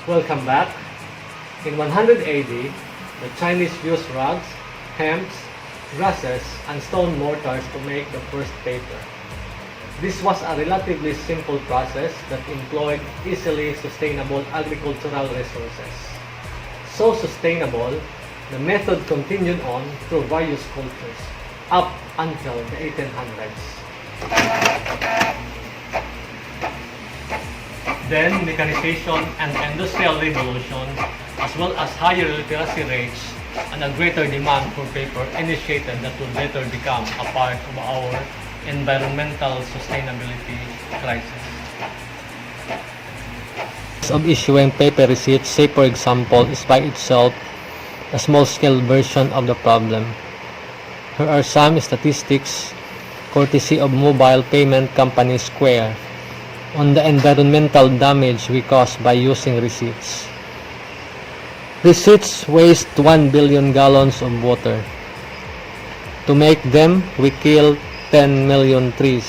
Welcome back. In 100 AD, the Chinese used rugs, hemps, grasses, and stone mortars to make the first paper. This was a relatively simple process that employed easily sustainable agricultural resources. So sustainable, the method continued on through various cultures, up until the 1800s. Then, mechanization and industrial revolution, as well as higher literacy rates and a greater demand for paper initiated that would later become a part of our environmental sustainability crisis. Of issuing paper receipts, say for example, is by itself a small-scale version of the problem. Here are some statistics, courtesy of mobile payment company Square, on the environmental damage we cause by using receipts. Receipts waste 1 billion gallons of water. To make them, we kill 10 million trees.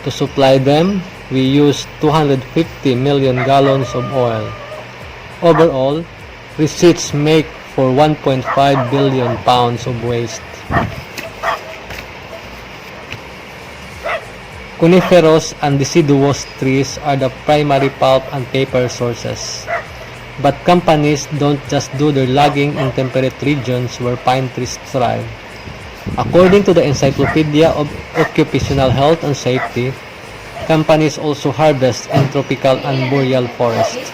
To supply them, we use 250 million gallons of oil. Overall, receipts make for 1.5 billion pounds of waste. Coniferous and deciduous trees are the primary pulp and paper sources. But companies don't just do their logging in temperate regions where pine trees thrive. According to the Encyclopedia of Occupational Health and Safety, companies also harvest in tropical and boreal forests.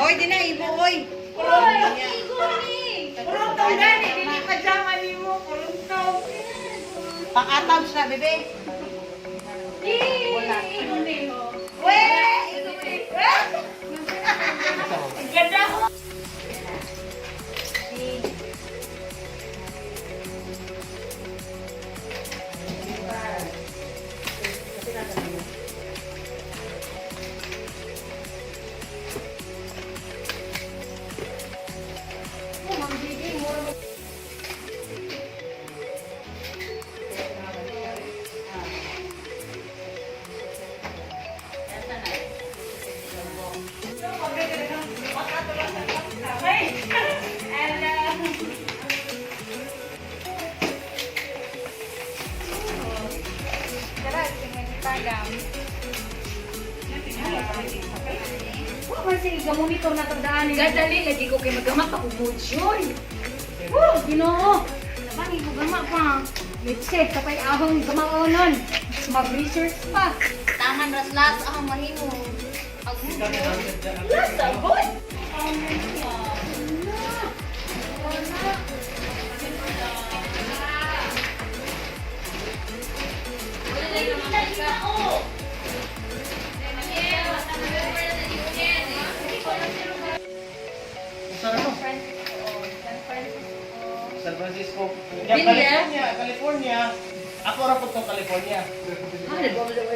Hoy, di na ibo, oy. Hoy, igo ni. Pulong tong gani, dili pajama nimo, pulong tong. Pang-atab sa bebe. Igo ni. We, igo ni. Ganda ko. Sige, gamumito na tandaan. Gadali, lagi ko kayo magamak ako budyoy. Oh, ginoo. Nabangi ko gamak pa. Mitse, kapay ahong gamaonon. Mag-research pa. Taman raslas ang mahimo. Lasa, boy. Sarap. San Francisco. Bilya? California. Ako ra po tong California.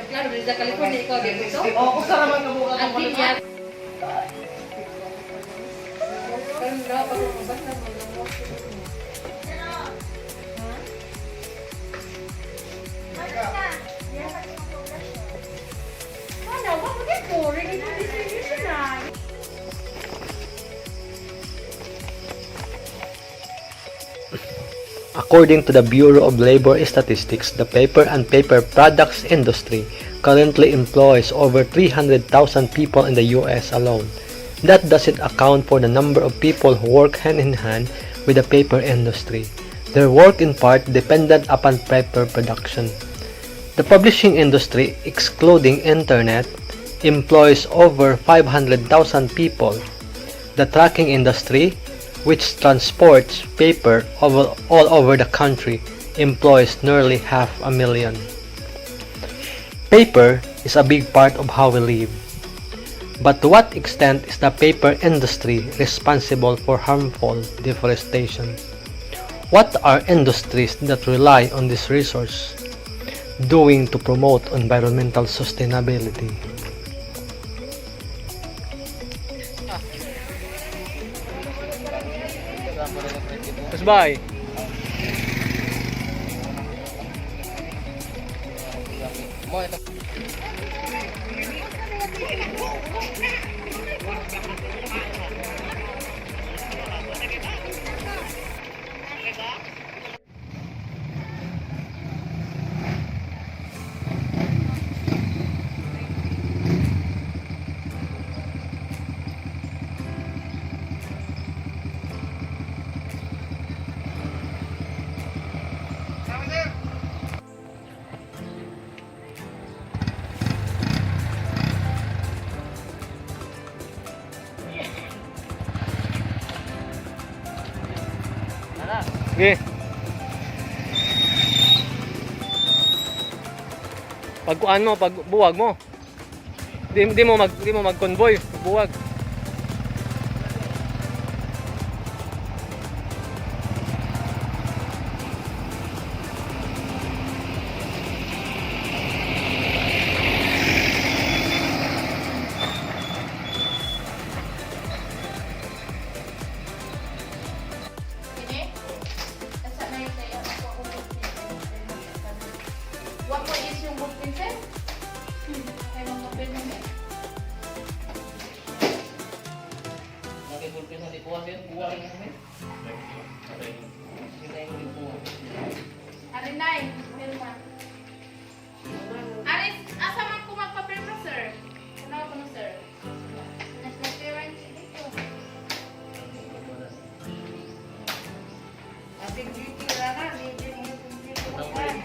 Claro, desde California ikaw dito. Oo, ko sa raman kabuka Ang tong Bilya. Ano, bakit boring ito distribution na? According to the Bureau of Labor Statistics, the paper and paper products industry currently employs over 300,000 people in the US alone. That doesn't account for the number of people who work hand in hand with the paper industry. Their work in part dependent upon paper production. The publishing industry, excluding internet, employs over 500,000 people. The trucking industry, which transports paper all over the country, employs nearly 500,000. Paper is a big part of how we live. But to what extent is the paper industry responsible for harmful deforestation? What are industries that rely on this resource doing to promote environmental sustainability? Bye. Sige. Pagkuan mo, pag buwag mo. Di mo mag-convoy, buwag. What po is yung book princess? Kaya mga papel mo na. Nakipulpin na si Kuwas yan. Buwa rin namin. Kita yung buwa. Arinay, Wilma. Aris, asa man ko magpapel mo, sir? Ano ako no, sir? Nasa parents dito. Ating duty na na, hindi mo yung dito. Asa man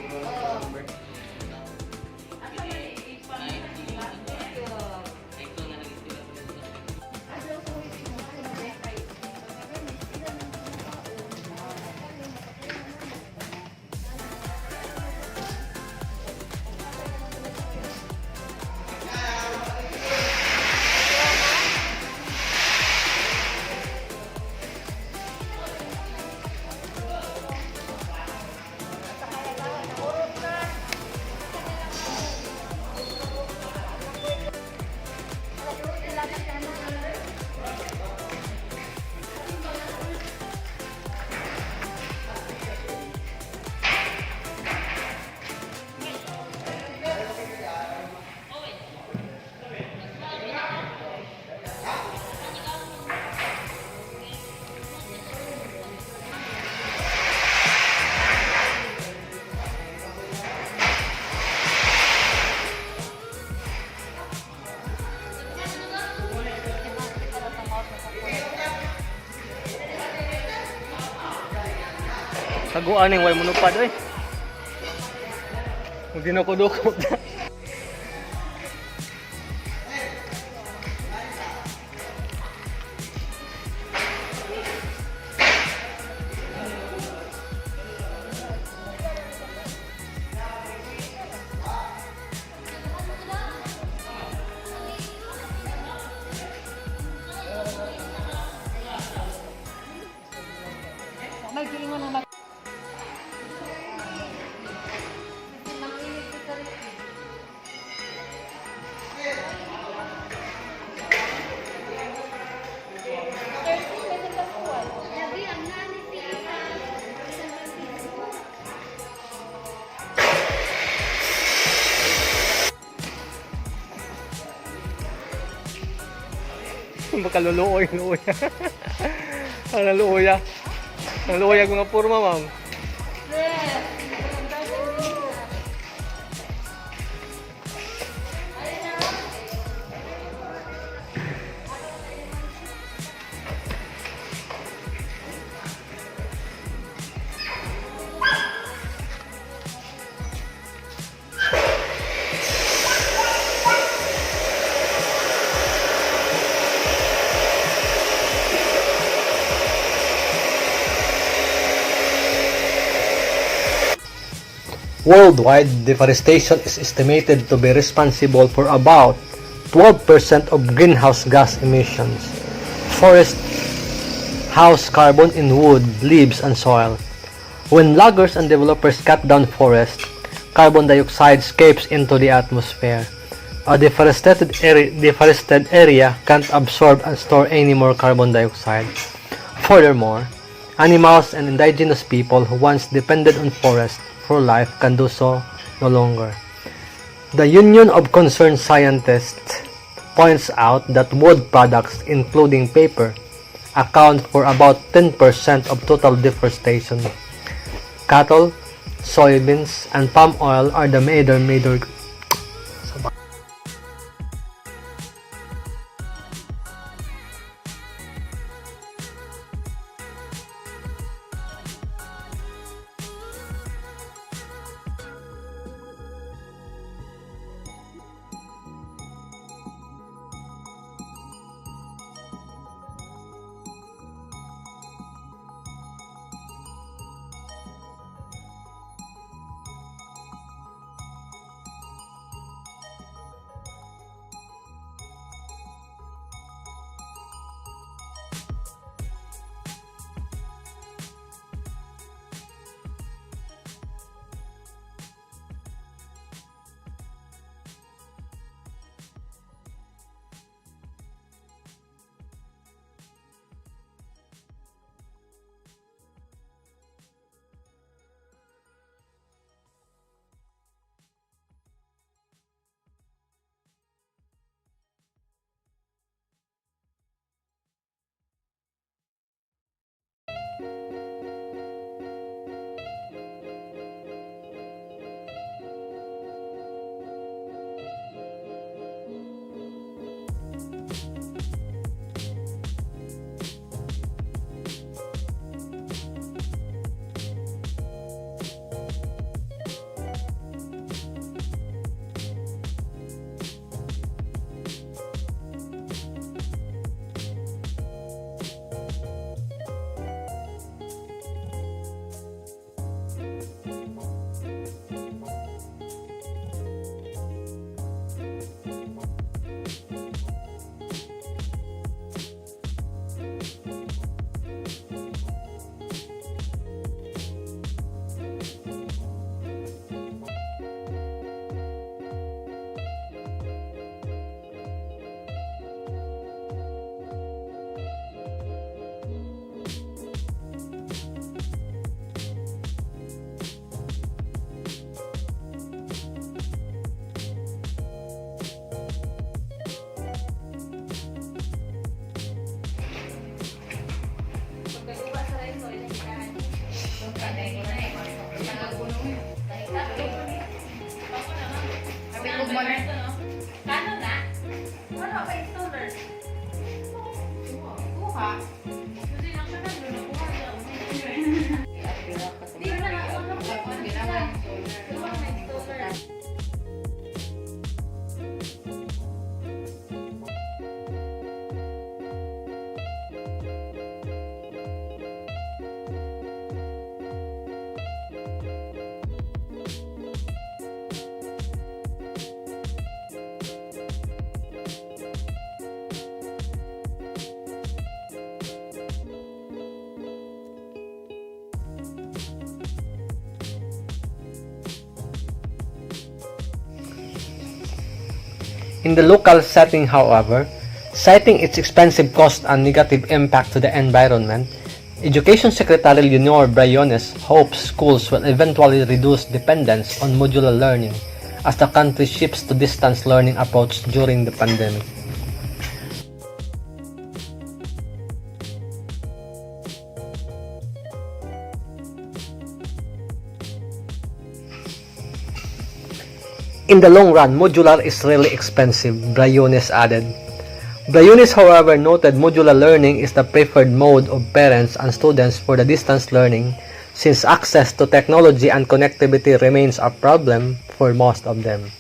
Kaguan yung way munupad eh. Kung dinukudukot na. May gilingon na Baka luluoy, luoy. Ang luoya. Ang luoya ko nga porma, ma'am. Worldwide, deforestation is estimated to be responsible for about 12% of greenhouse gas emissions. Forests house carbon in wood, leaves, and soil. When loggers and developers cut down forests, carbon dioxide escapes into the atmosphere. A deforested area can't absorb and store any more carbon dioxide. Furthermore, animals and indigenous people who once depended on forests for life can do so no longer. The Union of Concerned Scientists points out that wood products, including paper, account for about 10% of total deforestation. Cattle, soybeans, and palm oil are the major In the local setting, however, citing its expensive cost and negative impact to the environment, Education Secretary Leonor Briones hopes schools will eventually reduce dependence on modular learning as the country shifts to distance learning approach during the pandemic. In the long run, modular is really expensive, Briones added. Briones, however, noted modular learning is the preferred mode of parents and students for the distance learning since access to technology and connectivity remains a problem for most of them.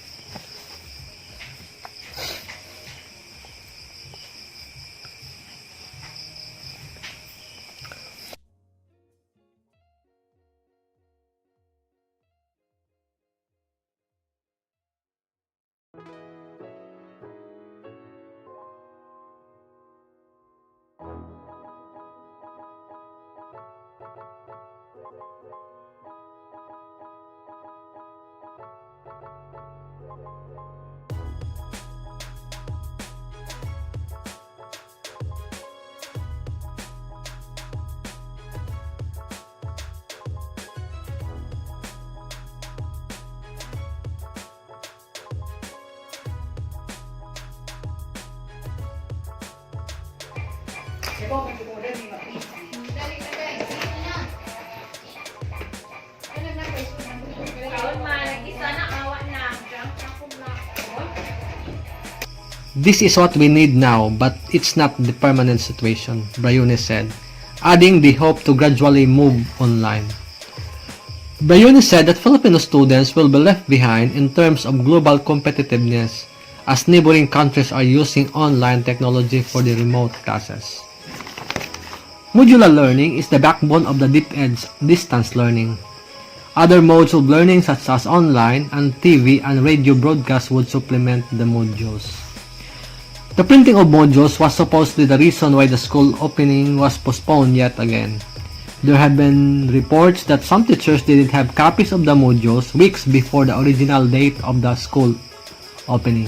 This is what we need now, but it's not the permanent situation, Briones said, adding they hope to gradually move online. Briones said that Filipino students will be left behind in terms of global competitiveness as neighboring countries are using online technology for the remote classes. Modular learning is the backbone of the DepEd's distance learning. Other modes of learning such as online and TV and radio broadcast would supplement the modules. The printing of modules was supposedly the reason why the school opening was postponed yet again. There have been reports that some teachers didn't have copies of the modules weeks before the original date of the school opening.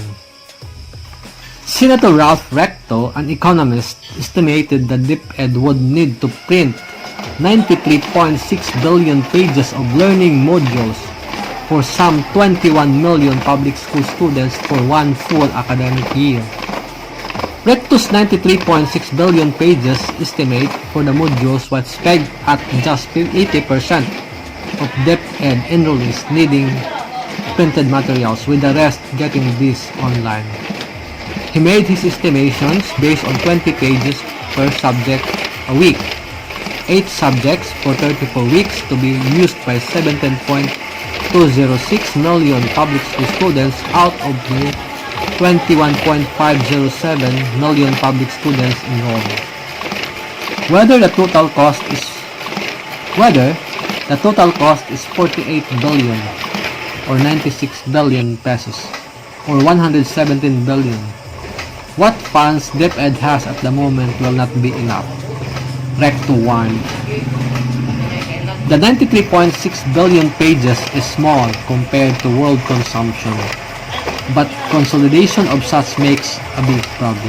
Senator Ralph Recto, an economist, estimated that DepEd would need to print 93.6 billion pages of learning modules for some 21 million public school students for one full academic year. Recto's 93.6 billion pages estimate for the modules was pegged at just 80% of DepEd enrollees needing printed materials, with the rest getting these online. He made his estimations based on 20 pages per subject a week, 8 subjects for 34 weeks to be used by 17.206 million public school students out of the 21.507 million public students enrolled. Whether the total cost is 48 billion or 96 billion pesos or 117 billion. What funds DepEd has at the moment will not be enough, Recto warned. The 93.6 billion pages is small compared to world consumption, but consolidation of such makes a big problem.